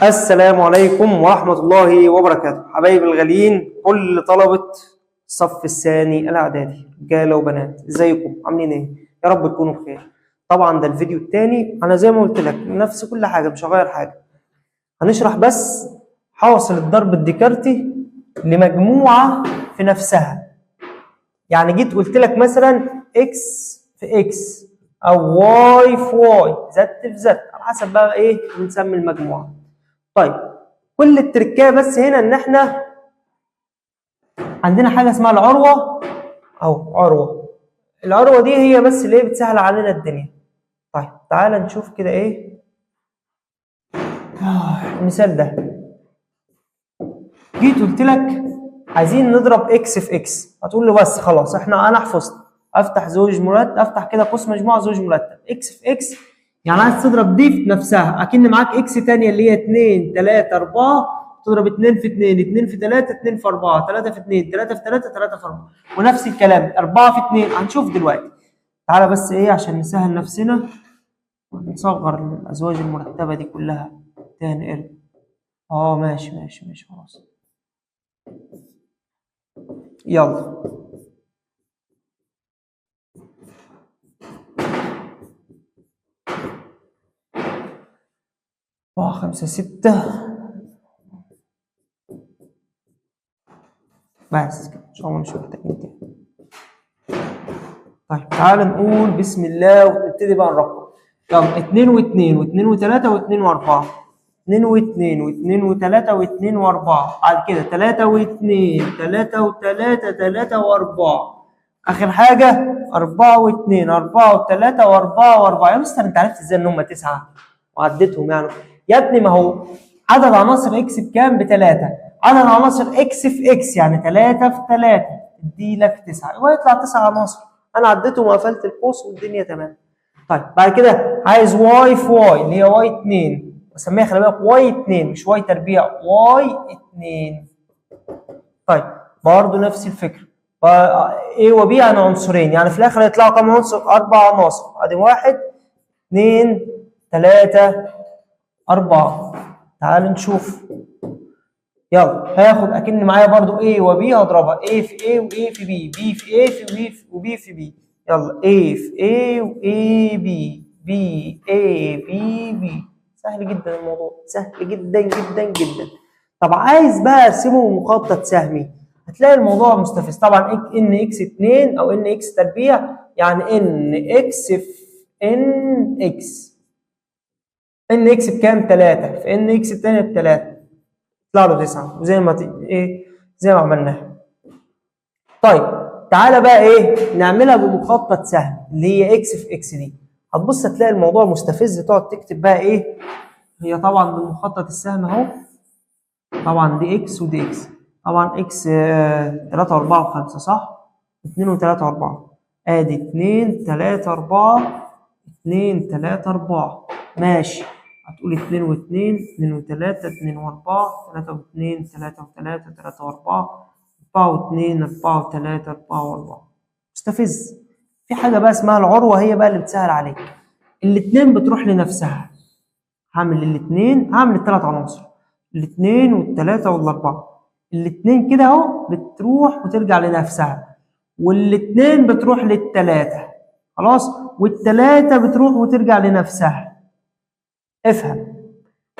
السلام عليكم ورحمة الله وبركاته. حبايب الغاليين، كل طلبة الصف الثاني الإعدادي رجالة وبنات، ازيكم؟ عاملين ايه؟ يا رب تكونوا بخير. طبعا ده الفيديو الثاني، أنا زي ما قلت لك نفس كل حاجة، مش هغير حاجة. هنشرح بس حاصل الضرب الديكارتي لمجموعة في نفسها. يعني جيت قلت لك مثلا اكس في اكس أو واي في واي، زد في زد، على حسب بقى ايه بنسمي المجموعة. طيب، كل التركية بس هنا ان احنا عندنا حاجه اسمها العروه او عروه. العروه دي هي بس اللي بتسهل علينا الدنيا. طيب تعال نشوف كده ايه المثال ده. جيت قلت لك عايزين نضرب اكس في اكس، هتقول لي بس خلاص انا حفظت. افتح زوج مرتب، افتح كده قوس مجموعه زوج مرتب، اكس في اكس يعني عايز تضرب دي في نفسها، اكن معاك اكس ثانيه اللي هي 2 3 4، تضرب 2 في 2 2 في 3 2 في 4 3 في 2 3 في 3 3 في 4، ونفس الكلام 4 في 2. هنشوف دلوقتي. تعالى بس ايه عشان نسهل نفسنا نصغر الازواج المرتبه دي كلها. تاني ارجع. ماشي ماشي ماشي خلاص. يلا 4 5 6 بس كده ان شاء الله، مش محتاجين تاني. طيب تعال نقول بسم الله ونبتدي بقى نرقم. يلا 2 و2 و2 و3 و2 و4، 2 و2 و2 و3 و2 و4، بعد كده 3 و2 3 و3 3 و4، اخر حاجه 4 و2 4 و3 و4 و4. يا مستر انت عرفت ازاي ان هم 9 وعديتهم يعني؟ يا ابني ما هو عدد عناصر اكس بكام؟ بثلاثه. عدد عناصر اكس في اكس يعني 3 في 3 تدي لك 9، ويطلع 9 عناصر. انا عديتهم وقفلت القوس والدنيا تمام. طيب بعد كده عايز واي في واي اللي هي واي 2، بسميها خلي بالك واي 2 مش واي تربيع، واي 2. طيب برضه نفس الفكره. A و B يعني عنصرين، يعني في الاخر هيطلعوا كام عنصر؟ 4 عناصر. ادي 1 2 3 4. تعال نشوف. يلا هاخد اكن معايا برضو A و B، هضربها A في A و A في B، B في A في B و B في B. يلا A في A و A B، B A B B. سهل جدا الموضوع، سهل جدا جدا جدا. طب عايز بقى ارسمه مخطط سهمي، هتلاقي الموضوع مستفز. طبعا ان اكس 2 او ان اكس تربيع يعني ان اكس في ان اكس. ان اكس بكام؟ 3 في ان اكس الثانيه ب 3، يطلع له 9 وزي ما زي ما عملناها. طيب تعالى بقى ايه نعملها بمخطط سهل اللي هي اكس في اكس دي. هتبص هتلاقي الموضوع مستفز، تقعد تكتب بقى ايه هي. طبعا بالمخطط السهم اهو، طبعا دي اكس ودي اكس. طبعا اكس 3 و4 و5 صح؟ 2 و3 و4، ادي 2 3 4 2 3 4 ماشي. هتقول 2 و2 2 و3 2 و4 3 و2 3 و3 3 و4 4 و2 4 و3 4 و4. مستفز. في حاجه بقى اسمها العروه، هي بقى اللي بتسهل عليك. الاثنين بتروح لنفسها. هعمل الاثنين، هعمل الثلاث عناصر، الاثنين والثلاثه والاربعه. الاثنين كده اهو بتروح وترجع لنفسها، والاثنين بتروح للثلاثه خلاص، والثلاثه بتروح وترجع لنفسها. افهم.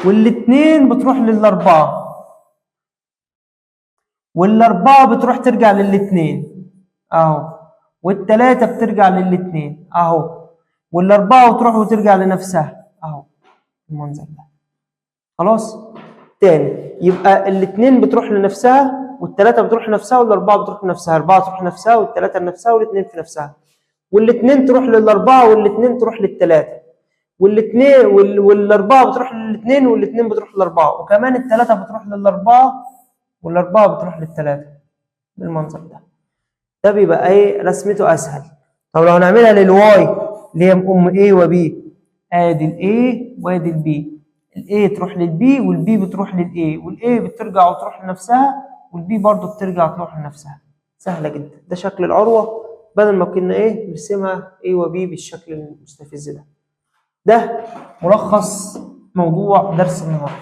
والاثنين بتروح للاربعه، والاربعه بتروح ترجع للاثنين اهو، والثلاثه بترجع للاثنين اهو، والاربعه بتروح وترجع لنفسها اهو. المنظر ده خلاص. تاني، يبقى الاثنين بتروح لنفسها، والثلاثه بتروح لنفسها، والاربعه بتروح لنفسها، اربعه تروح لنفسها، والثلاثه لنفسها، والاثنين في نفسها، والاثنين تروح للاربعه، والاثنين تروح للثلاثه، والاثنين والاربعه بتروح للاثنين، والاثنين بتروح للاربعه، وكمان الثلاثه بتروح للاربعه، والاربعه بتروح للثلاثه. بالمنظر ده. ده بيبقى ايه رسمته اسهل. طب لو هنعملها للواي اللي هي ام A و B، ادي الاي وادي البي، الاي تروح للبي والبي بتروح للاي، والاي بترجع وتروح لنفسها، والبي برضو بترجع تروح لنفسها. سهله جدا. ده شكل العروه بدل ما كنا ايه نرسمها A و B بالشكل المستفز ده. ده ملخص موضوع درس النهارده.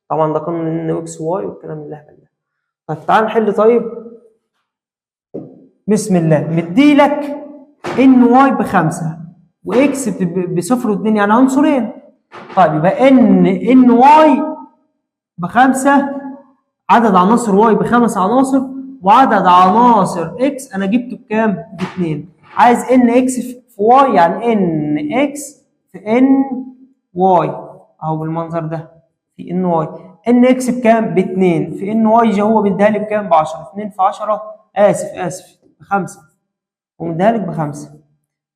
طبعا ده قانون ان اكس واي والكلام اللهبل ده. طيب تعال نحل. طيب بسم الله، مديلك ان واي بخمسة واكس بصفر واتنين، يعني عنصرين. طيب يبقى ان واي بخمسة، عدد عناصر واي بخمس عناصر، وعدد عناصر اكس انا جبته بكام؟ باتنين. عايز ان اكس في واي، يعني ان اكس في ان واي اهو بالمنظر ده في ان واي. ان اكس بكام؟ باتنين في ان واي، هو مديها لي بكام؟ ب 10. 2 في 10 اسف بخمسة، ومديها لك بخمسة.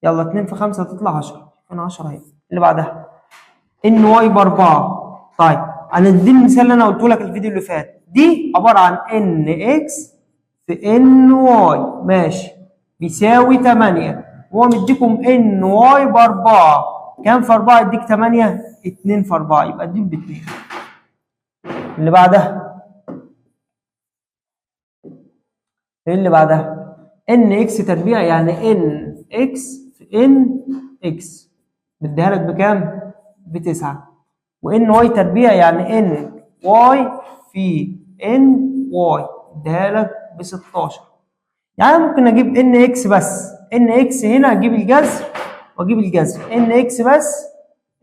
يلا 2 في 5 هتطلع 10. هنا 10 اهي. اللي بعدها ان واي باربعة. طيب انا دي المثال اللي انا قلته لك الفيديو اللي فات، دي عباره عن ان اكس في ان واي ماشي بيساوي 8. هو مديكم ان واي باربعة، كام في 4 يديك 8؟ 2 في 4 يبقى دي ب 2. اللي بعدها ايه اللي بعدها؟ ان اكس تربيع، يعني ان اكس في ان اكس مديها لك بكام؟ ب9. وان واي تربيع، يعني ان واي في ان واي اديها لك ب 16. يعني ممكن اجيب ان اكس بس، ان اكس هنا اجيب الجذر واجيب الجذر، ان اكس بس،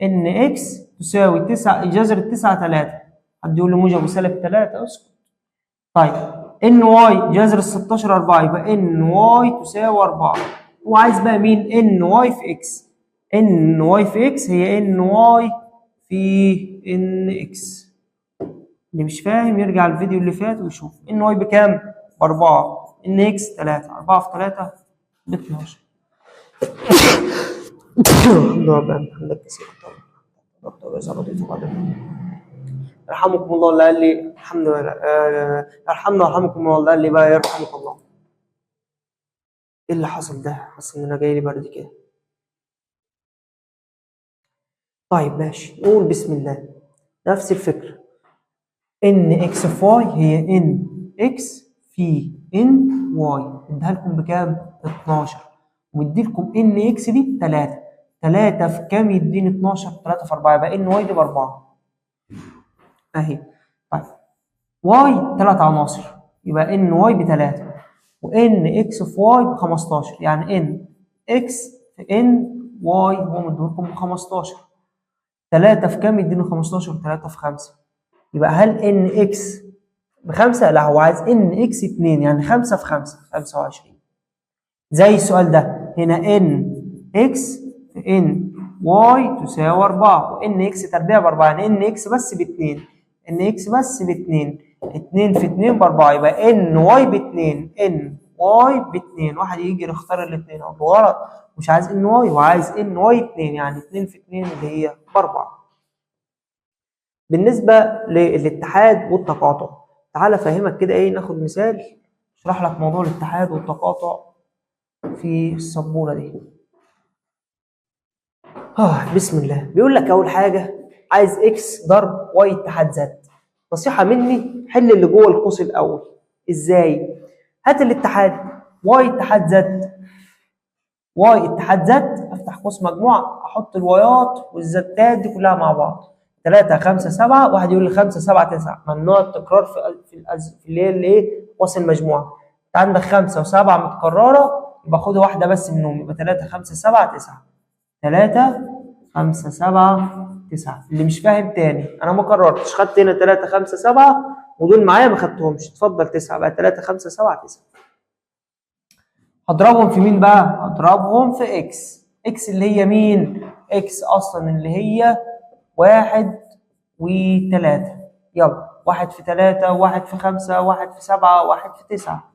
ان اكس تساوي 9 جذر التسعة 3. حد يقول لي موجب وسالب 3؟ اسكت. طيب ان واي جذر ال 16 4، يبقى ان واي تساوي 4. هو عايز بقى مين؟ ان واي في اكس. ان واي في اكس هي ان واي في ان اكس. اللي مش فاهم يرجع الفيديو اللي فات ويشوف. ان واي بكام؟ ب4. ان اكس 3. 4 في 3 ب 12. يرحمكم الله اللي قال لي الحمد لله. ارحمنا ويرحمكم الله اللي قال لي بقى يرحمك الله. ايه اللي حصل ده؟ حصل ان انا جاي لي برد كده. طيب ماشي، نقول بسم الله. نفس الفكره، ان اكس في واي هي ان اكس في ان واي، اديها لكم بكام؟ 12. ومدي لكم ان اكس دي 3. 3 في كام يديني 12؟ 3 في 4، يبقى ان واي دي ب 4 اهي. طيب واي 3 عناصر، يبقى ان واي ب 3، وان اكس في واي ب 15، يعني ان اكس في ان واي هو مديلكم ب 15. 3 في كام يديني 15؟ 3 في 5. يبقى هل ان اكس ب5؟ لا، هو عايز ان اكس 2، يعني 5 في 5 25. زي السؤال ده هنا، ان اكس في ان واي تساوي 4، وان اكس تربيع ب4، يعني ان اكس بس ب2. ان اكس بس ب2، 2 في 2 ب4، يبقى ان واي ب2. ان واي ب2. واحد يجي يختار الاثنين اهو غلط، مش عايز ان واي، هو عايز ان واي 2، يعني 2 في 2 اللي هي ب4. بالنسبه للاتحاد والتقاطع، تعال افهمك كده ايه، ناخد مثال اشرح لك موضوع الاتحاد والتقاطع في السبوره دي. بسم الله. بيقول لك اول حاجه عايز اكس ضرب واي اتحاد زد. نصيحه مني، حل اللي جوه القوس الاول. ازاي؟ هات الاتحاد واي اتحاد زد. واي اتحاد زد، افتح قوس مجموعه، احط الوايات والزتات دي كلها مع بعض. 3 5 7. واحد يقول لي 5 7 9. ممنوع التكرار في اللي هي الايه؟ قوس المجموعه. انت عندك 5 و7 متكرره، يبقى خد واحده بس منهم، يبقى 3 5 7 9. 3 5 7 9. اللي مش فاهم تاني، انا ما كررتش، خدت هنا 3 5 7 ودول معايا ما خدتهمش، اتفضل 9 بقى. 3 5 7 9. هضربهم في مين بقى؟ هضربهم في اكس. اكس اللي هي مين؟ اكس اصلا اللي هي 1 و3. يلا 1 في 3، 1 في 5، 1 في 7، 1 في 9.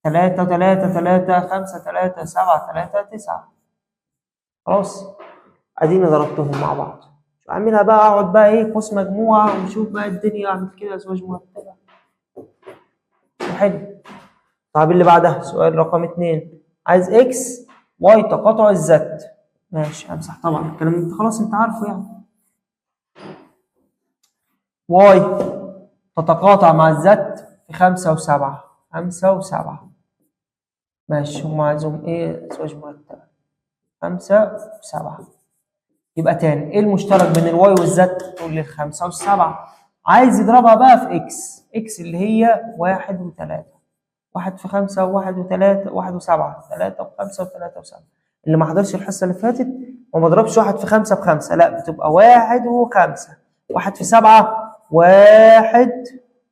3 3 3 5 3 7 3 9. خلاص اديني ضربتهم مع بعض. اعملها بقى، اقعد بقى ايه قوس مجموعه ونشوف بقى الدنيا، اعمل كده ازواج مرتبه وحلو. طب اللي بعدها سؤال رقم 2، عايز اكس واي تقاطع الزد. ماشي، امسح طبعا الكلام انت خلاص انت عارفه يعني. واي تتقاطع مع الزد في 5 و7. 5 و7 ماشي، هم عايزهم ايه؟ ازواج مرتبه 5 و7. يبقى تاني ايه المشترك بين الواي والزد؟ تقول لي الخمسة والسبعة. عايز يضربها بقى في اكس، اكس اللي هي 1 و3. 1 في 5 و1 و3 1 و7، 3 و5 و3 و7. اللي ما حضرش الحصة اللي فاتت وما ضربش 1 في 5 ب5، لا بتبقى 1 و5. 1 في 7 1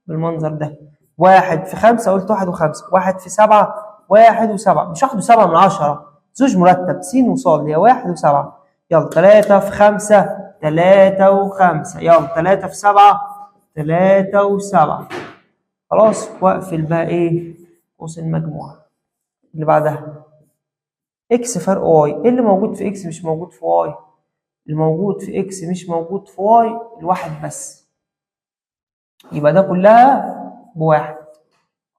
بالمنظر ده. 1 في 5 قلت 1 و5. 1 في 7 1 و7، مش 1 و7 من 10. زوج مرتب س وصاد هي 1 و7. يلا 3 في 5 3 و5. يلا 3 في 7 3 و7. خلاص واقفل بقى ايه؟ قوس المجموعة. اللي بعدها اكس فرق واي. ايه اللي موجود في اكس مش موجود في واي؟ اللي موجود في اكس مش موجود في واي الواحد بس. يبقى ده كلها بواحد.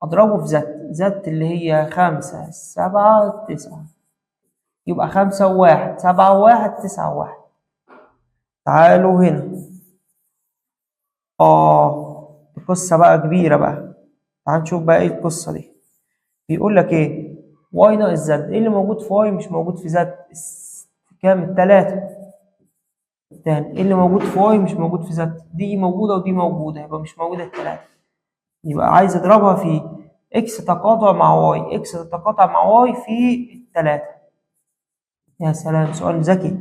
اضربه في زد. زد اللي هي 5 7 9. يبقى 5 و1 7 و1 9 و1. تعالوا هنا. القصة بقى كبيرة بقى. تعال نشوف بقى ايه القصة دي. بيقول لك ايه؟ واي ناقص زد. ايه اللي موجود في واي مش موجود في زد؟ كام؟ التلاتة. تاني ايه اللي موجود في واي مش موجود في زد؟ دي موجودة ودي موجودة، يبقى مش موجودة التلاتة. يبقى عايز اضربها في اكس تقاطع مع واي. اكس تتقاطع مع واي في التلاتة. يا سلام، سؤال ذكي.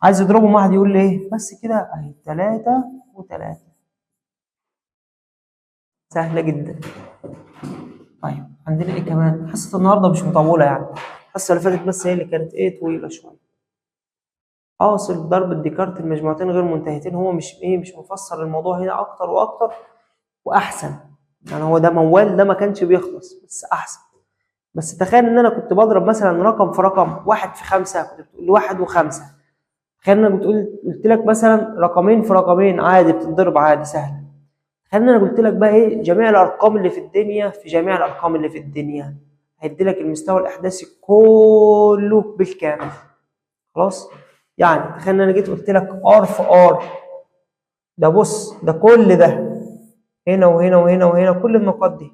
عايز اضربه مع واحد يقول لي ايه؟ بس كده اهي 3 و3. سهلة جدا. طيب عندنا ايه كمان؟ حصة النهارده مش مطولة يعني. الحصة اللي فاتت بس هي اللي كانت ايه طويلة شوية. حاصل ضرب ديكارت المجموعتين غير منتهيتين. هو مش مفسر الموضوع هنا اكتر واكتر واحسن. يعني هو ده موال، ده ما كانش بيخلص بس احسن. بس تخيل ان انا كنت بضرب مثلا رقم في رقم. 1 في 5 كنت بتقول لي 1 و5. تخيل ان انا قلت لك مثلا رقمين في رقمين عادي بتتضرب عادي سهله. تخيل ان انا قلت لك بقى ايه؟ جميع الارقام اللي في الدنيا في جميع الارقام اللي في الدنيا. هيدي لك المستوى الاحداثي كله بالكامل. خلاص؟ يعني تخيل ان انا جيت قلت لك ار في ار. ده بص، ده كل ده هنا وهنا وهنا وهنا كل النقاط دي.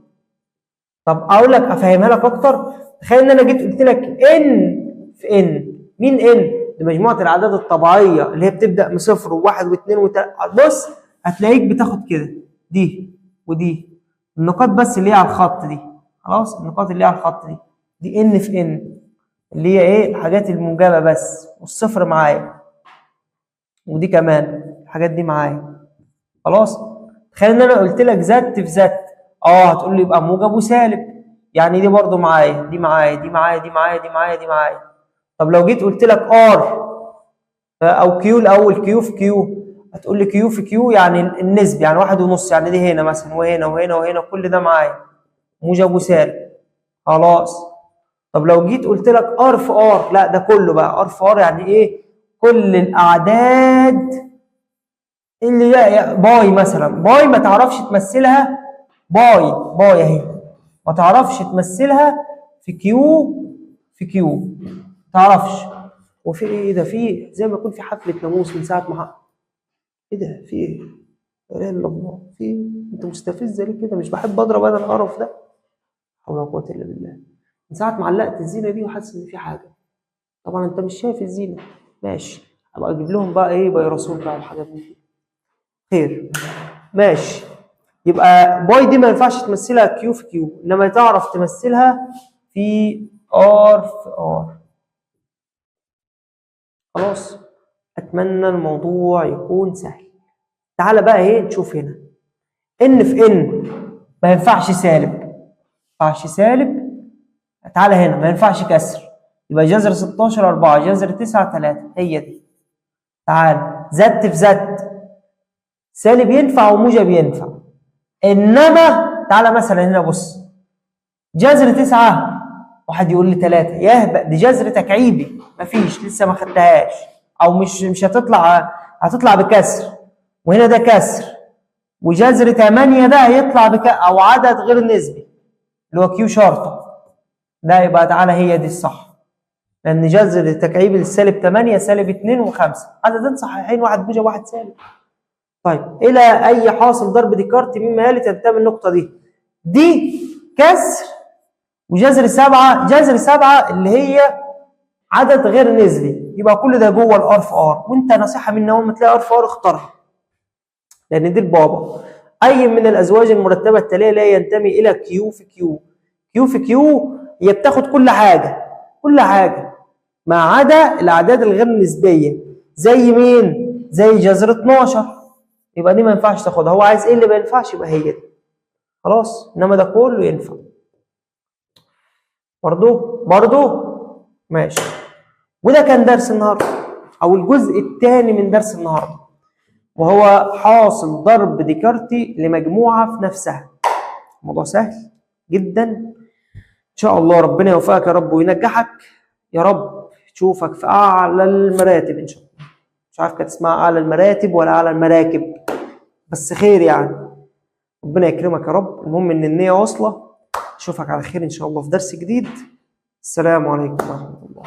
طب اقول لك افهمها لك اكتر. تخيل ان انا جيت قلت لك ان في ان. مين ان؟ دي مجموعه الاعداد الطبيعيه اللي هي بتبدا من صفر وواحد واثنين وثلاثه. بص هتلاقيك بتاخد كده دي ودي. النقاط بس اللي هي على الخط دي. خلاص، النقاط اللي هي على الخط دي ان في ان، اللي هي ايه؟ الحاجات الموجبه بس، والصفر معايا، ودي كمان الحاجات دي معايا. خلاص. تخيل ان انا قلت لك زد في زد. هتقول لي يبقى موجب وسالب. يعني دي برضو معايا، دي معايا، دي معايا، دي معايا، دي معايا، دي معايا. طب لو جيت قلت لك ار او كيو الاول، كيو في كيو، هتقول لي كيو في كيو يعني النسبة، يعني 1.5. يعني دي هنا مثلا وهنا وهنا وهنا كل ده معايا موجب وسالب. خلاص. طب لو جيت قلت لك ار في ار، لا ده كله بقى ار في ار. يعني ايه؟ كل الاعداد اللي هي باي مثلا. باي ما تعرفش تمثلها. باي اهي ما تعرفش تمثلها في كيو في كيو. ما تعرفش. وفي ايه ده؟ في زي ما يكون في حفله ناموس من ساعه ما ايه ده؟ في ايه؟ لا اله الا الله. في ايه؟ انت مستفز ليه كده؟ مش بحب اضرب انا القرف ده. حول ولا قوه الا بالله. من ساعه ما علقت الزينه دي وحاسس ان في حاجه. طبعا انت مش شايف الزينه. ماشي، ابقى اجيب لهم بقى ايه؟ فيروسون بقى وحاجات من دي. خير. ماشي. يبقى باي دي ما ينفعش تمثلها كيو في كيو، انما تعرف تمثلها في ار في ار. خلاص. اتمنى الموضوع يكون سهل. تعالى بقى ايه نشوف هنا. ان في ان ما ينفعش سالب. ما ينفعش سالب. تعالى هنا ما ينفعش كسر. يبقى جذر 16 4 جذر 9 3. هي دي. تعالى زد في زد. سالب ينفع وموجب ينفع. انما تعالى مثلا هنا بص. جذر 9. واحد يقول لي 3. يهبق دي جذر تكعيبي. مفيش، لسه ما خدتهاش. او مش هتطلع. هتطلع بكسر. وهنا ده كسر. وجذر 8 ده هيطلع او عدد غير نسبي اللي هو كيو شرطه. ده يبقى تعالى هي دي الصح. لان جذر تكعيبي للسالب 8 سالب 2 و5. عددين صحيحين، واحد موجب واحد سالب. طيب الى اي حاصل ضرب ديكارت مما يلي تنتمي النقطه دي. دي كسر. وجذر 7 اللي هي عدد غير نسبي، يبقى كل ده جوه الار في ار. وانت نصيحه مني اول ما تلاقي ار في ار اختارها، لان دي البابا. اي من الازواج المرتبه التاليه لا ينتمي الى كيو في كيو. كيو في كيو هي بتاخد كل حاجه، كل حاجه ما عدا الاعداد الغير نسبيه. زي مين؟ زي جذر 12. يبقى دي ما ينفعش تاخدها. هو عايز ايه اللي ما ينفعش؟ يبقى هي دي خلاص، انما ده كله ينفع. برضو ماشي. وده كان درس النهارده، او الجزء الثاني من درس النهارده، وهو حاصل ضرب ديكارتي لمجموعه في نفسها. موضوع سهل جدا ان شاء الله. ربنا يوفقك يا رب وينجحك يا رب. تشوفك في اعلى المراتب ان شاء الله. مش عارف كانت اسمها اعلى المراتب ولا اعلى المراكب، بس خير يعني. ربنا يكرمك يا رب. المهم ان النية واصله. اشوفك على خير ان شاء الله في درس جديد. السلام عليكم ورحمه الله.